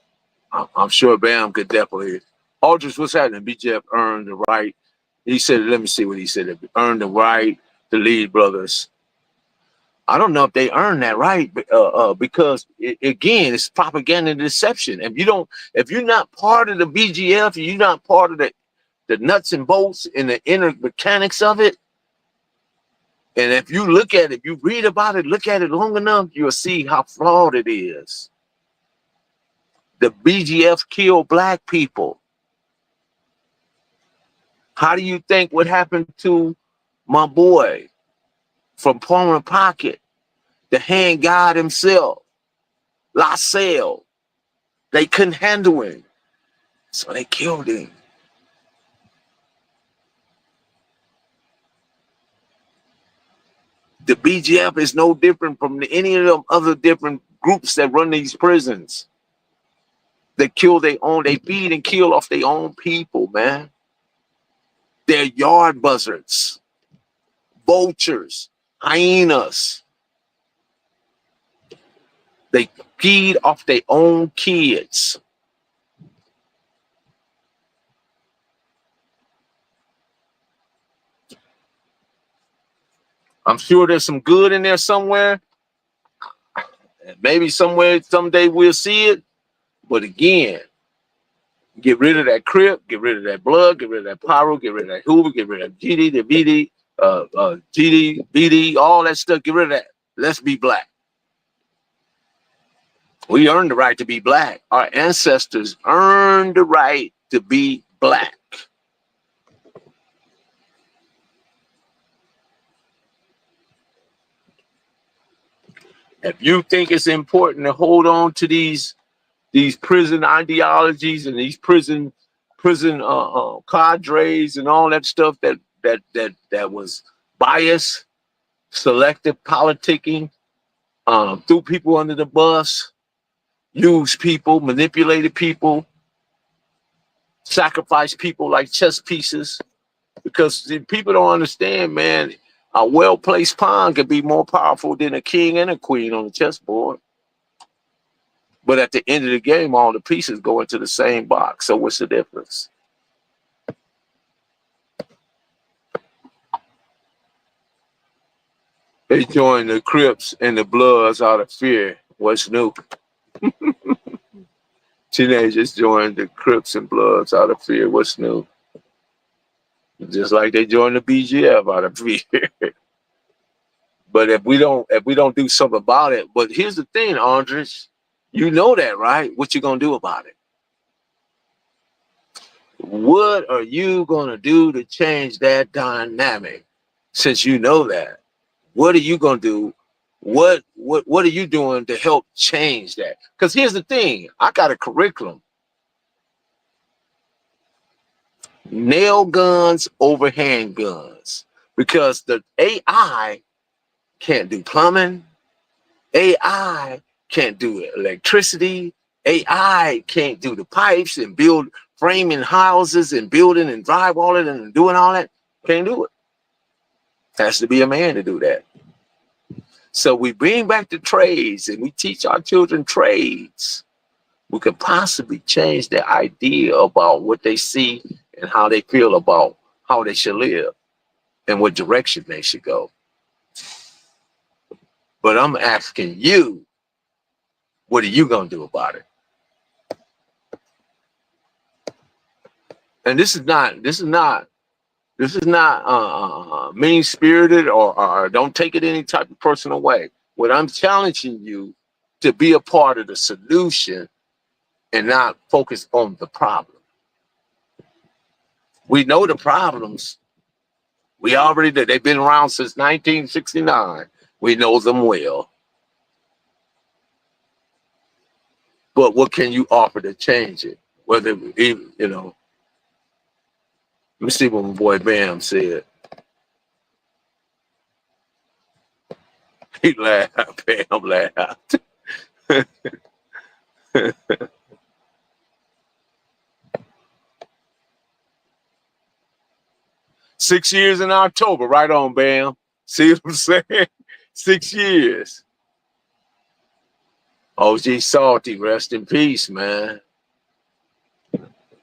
I'm sure Bam could definitely. Aldridge, what's happening? BJF earned the right. He said, let me see what he said. Earned the right to lead brothers. I don't know if they earned that right, because again, it's propaganda and deception. If you're not part of the BGF, you're not part of the nuts and bolts and the inner mechanics of it. And if you look at it, you read about it, look at it long enough, you'll see how flawed it is. The BGF killed black people. How do you think what happened to my boy from Palmer Pocket, the Handgod himself, LaSalle? They couldn't handle him, so they killed him. The BGF is no different from any of them other different groups that run these prisons. They kill their own, they feed and kill off their own people, man. They're yard buzzards, vultures, hyenas. They feed off their own kids. I'm sure there's some good in there somewhere. Maybe somewhere, someday we'll see it. But again, get rid of that Crip, get rid of that Blood, get rid of that Pyro, get rid of that Hoover, get rid of GD, the BD, GD, BD, all that stuff. Get rid of that. Let's be black. We earned the right to be black. Our ancestors earned the right to be black. If you think it's important to hold on to these prison ideologies and these prison cadres and all that stuff that was bias, selective politicking, threw people under the bus, used people, manipulated people, sacrificed people like chess pieces, because people don't understand, man. A well-placed pawn can be more powerful than a king and a queen on the chessboard. But at the end of the game, all the pieces go into the same box. So what's the difference? They joined the Crips and the Bloods out of fear. What's new? Teenagers joined the Crips and Bloods out of fear. What's new? Just like they joined the BGF out of fear. But if we don't do something about it, but here's the thing, Andres, you know that, right? What you gonna do about it? What are you gonna do to change that dynamic? Since you know that, what are you gonna do? What are you doing to help change that? Because here's the thing, I got a curriculum. Nail guns over handguns, because the AI can't do plumbing, AI can't do electricity, AI can't do the pipes and build framing houses and building and drywalling and doing all that. Can't do it. Has to be a man to do that. So we bring back the trades and we teach our children trades. We could possibly change their idea about what they see and how they feel about how they should live and what direction they should go. But I'm asking you, what are you going to do about it? And this is not mean-spirited or don't take it any type of personal way. What I'm challenging you to be a part of the solution and not focus on the problem. We know the problems. We already did. They've been around since 1969. We know them well. But what can you offer to change it? Whether, you know, me see what my boy Bam said. He laughed. Bam laughed. 6 years in October. Right on, Bam. See what I'm saying? 6 years. OG Salty, rest in peace, man.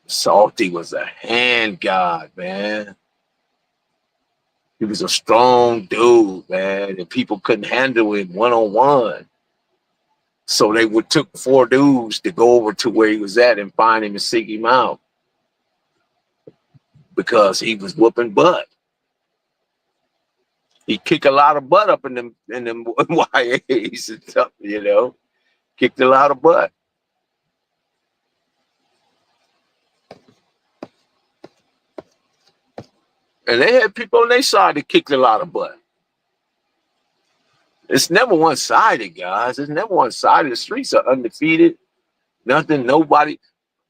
Salty was a handgod, man. He was a strong dude, man, and people couldn't handle him one-on-one. So they took 4 dudes to go over to where he was at and find him and seek him out because he was whooping butt. He kicked a lot of butt up in them YAs and stuff, you know. Kicked a lot of butt. And they had people on their side that kicked a lot of butt. It's never one-sided, guys. It's never one-sided. The streets are undefeated. Nothing, nobody.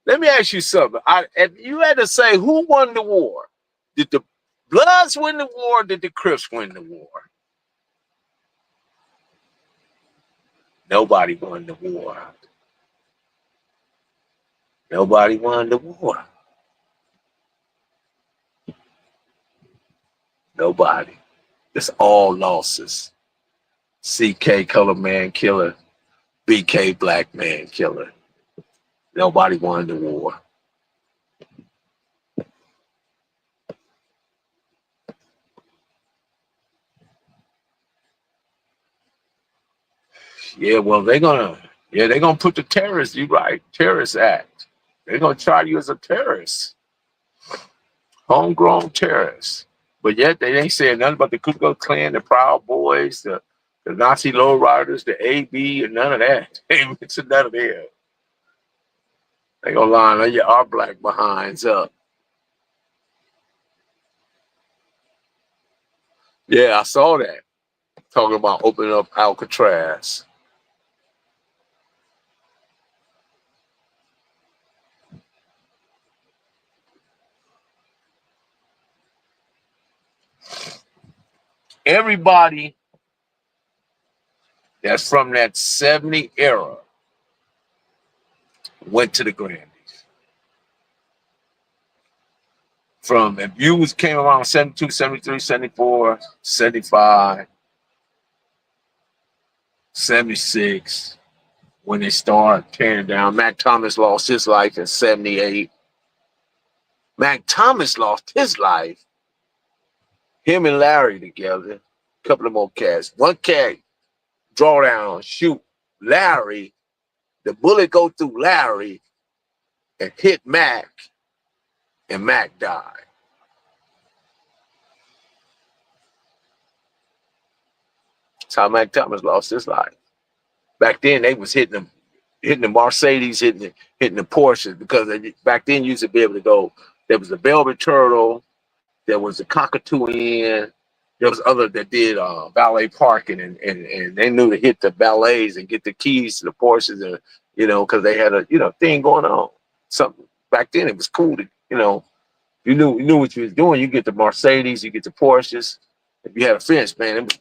Let me ask you something. If you had to say who won the war, did the Bloods win the war or did the Crips win the war? Nobody won the war. Nobody won the war. Nobody. It's all losses. CK Color Man Killer, BK Black Man Killer. Nobody won the war. Yeah, well, they're gonna put the terrorists, you right, terrorist act. They're gonna try you as a terrorist. Homegrown terrorist. But yet they ain't saying nothing about the Ku Klux Klan, the Proud Boys, the Nazi lowriders, the AB, and none of that. They ain't mentioned none of them. They gonna line our black behinds up. Yeah, I saw that. Talking about opening up Alcatraz. Everybody that's from that 70 era went to the Grandies. From if you came around 72, 73, 74, 75, 76, when they started tearing down. Mac Thomas lost his life in 78. Mac Thomas lost his life. Him and Larry together. A couple of more cats. One cat draw down, shoot Larry. The bullet go through Larry and hit Mac, and Mac died. That's how Mac Thomas lost his life. Back then, they was hitting the Mercedes, hitting the Porsches, because back then you used to be able to go. There was the Velvet Turtle, there was the Cockatoo Inn, there was other that did valet parking, and they knew to hit the valets and get the keys to the Porsches, and because they had a thing going on. Something back then it was cool to you knew what you was doing. You get the Mercedes, you get the Porsches. If you had a fence, man, it was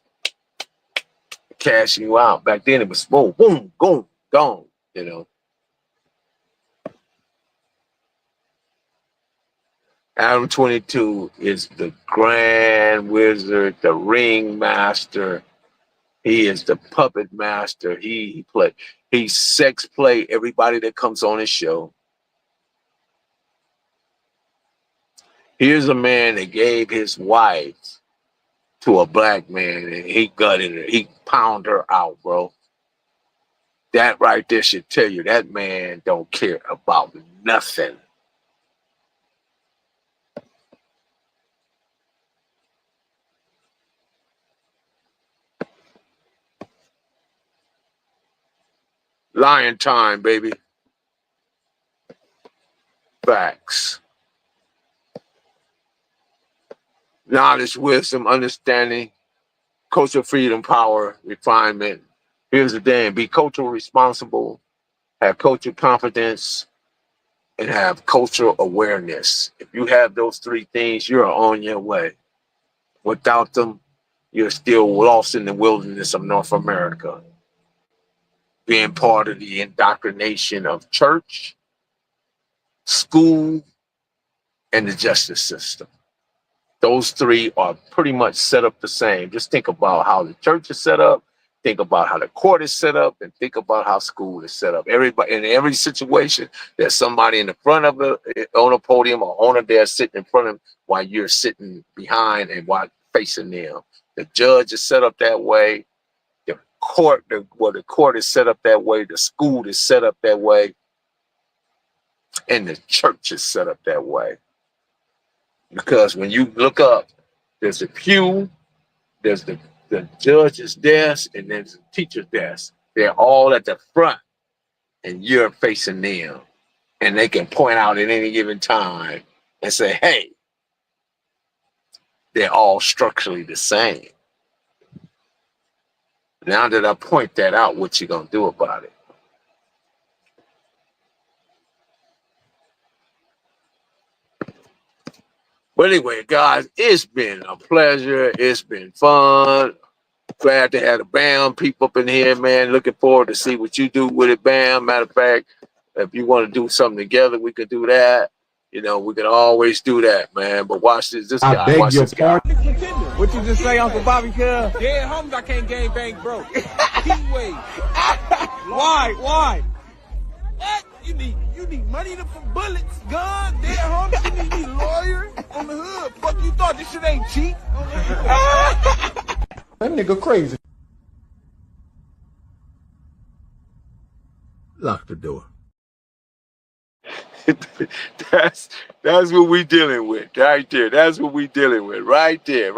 cashing you out. Back then it was boom, boom, boom, gone. Adam 22 is the grand wizard, the ring master. He is the puppet master. He sex play everybody that comes on his show. Here's a man that gave his wife to a black man and he gutted her. He pounded her out, bro. That right there should tell you that man don't care about nothing. Lion time, baby. Facts. Knowledge, wisdom, understanding, cultural freedom, power, refinement. Here's the thing: be culturally responsible, have cultural confidence, and have cultural awareness. If you have those three things, you're on your way. Without them, you're still lost in the wilderness of North America, being part of the indoctrination of church, school, and the justice system. Those three are pretty much set up the same. Just think about how the church is set up, think about how the court is set up, and think about how school is set up. Everybody in every situation, there's somebody in the front of it on a podium or on a desk sitting in front of them while you're sitting behind and while facing them. The judge is set up that way. The court is set up that way. The school is set up that way. And the church is set up that way. Because when you look up, there's a pew, there's the judge's desk, and there's the teacher's desk. They're all at the front, and you're facing them. And they can point out at any given time and say, hey, they're all structurally the same. Now that I point that out, what you gonna do about it? But anyway, guys, it's been a pleasure. It's been fun. Glad to have the BAM people up in here, man. Looking forward to see what you do with it, BAM. Matter of fact, if you want to do something together, we could do that. You know, we can always do that, man. But watch this guy. Watch this guy. What you just say, Uncle Bobby? Cuz? Yeah, homies, I can't game bang, bro. Keyway. Why? What? You need money for bullets, gun, dead homies. You need lawyer on the hood. Fuck you thought this shit ain't cheap? That nigga crazy. Lock the door. That's what we dealing with right there. That's what we dealing with right there.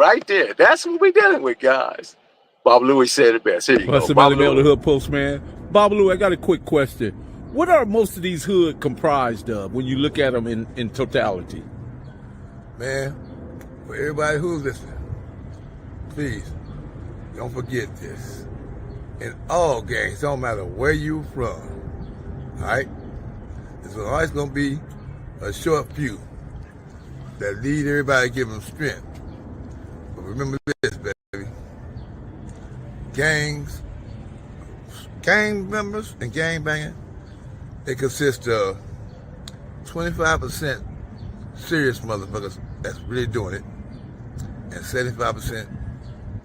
That's what we dealing with, guys. Bob Louis said it best. Here you go. Bob Louis, the Hood Postman. Bob Louis, I got a quick question. What are most of these hood comprised of when you look at them in totality? Man, for everybody who's listening, please don't forget this. In all gangs, don't matter where you from, all right? There's always going to be a short few that lead everybody, give them strength. But remember this, baby. Gang members and gang banging, they consist of 25% serious motherfuckers that's really doing it, and 75%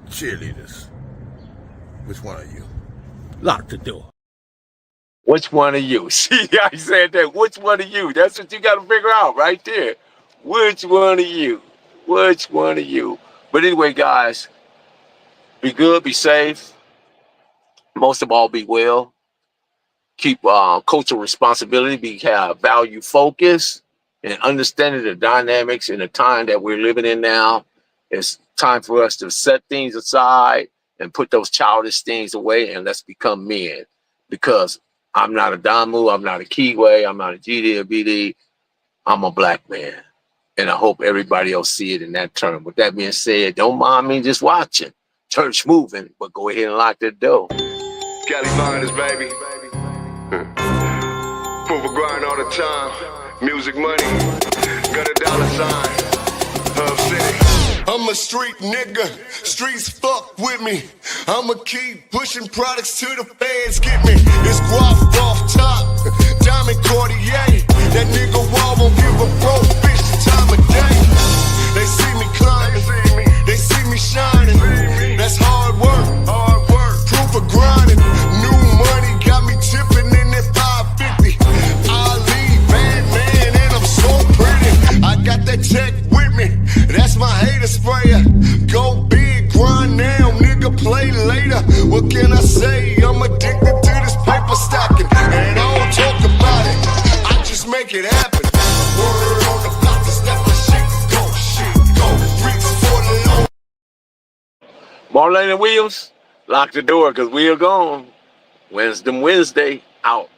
cheerleaders. Which one are you? Lock the door. Which one of you? See, I said that. Which one of you? That's what you got to figure out right there. Which one of you? Which one of you? But anyway, guys, be good, be safe. Most of all, be well. Keep cultural responsibility, be value focus, and understanding the dynamics in the time that we're living in now. It's time for us to set things aside and put those childish things away, and let's become men. Because I'm not a Damu, I'm not a Kiwi, I'm not a GD or BD. I'm a black man. And I hope everybody else see it in that term. With that being said, don't mind me just watching. Church moving, but go ahead and lock the door. Cali Miners, baby. Proof of grind all the time. Music money. Got a dollar sign. Hub City. I'm a street nigga. Streets fuck with me. I'ma keep pushing products to the feds get me. It's guap off top. Diamond Cartier. That nigga wall won't give a broke bitch the time of day. They see me climbing. They see me shining. That's hard work. Proof of grinding. New money got me tipping in that 550. Ali, bad man, and I'm so pretty. I got that tech with me. That's my hater sprayer. Go big, grind now, nigga, play later. What can I say? I'm addicted to this paper stacking, and I don't talk about it. I just make it happen. Word on the block is that my shit go. Bricks for the low. Marlene and Williams, lock the door because we are gone. Wednesday, out.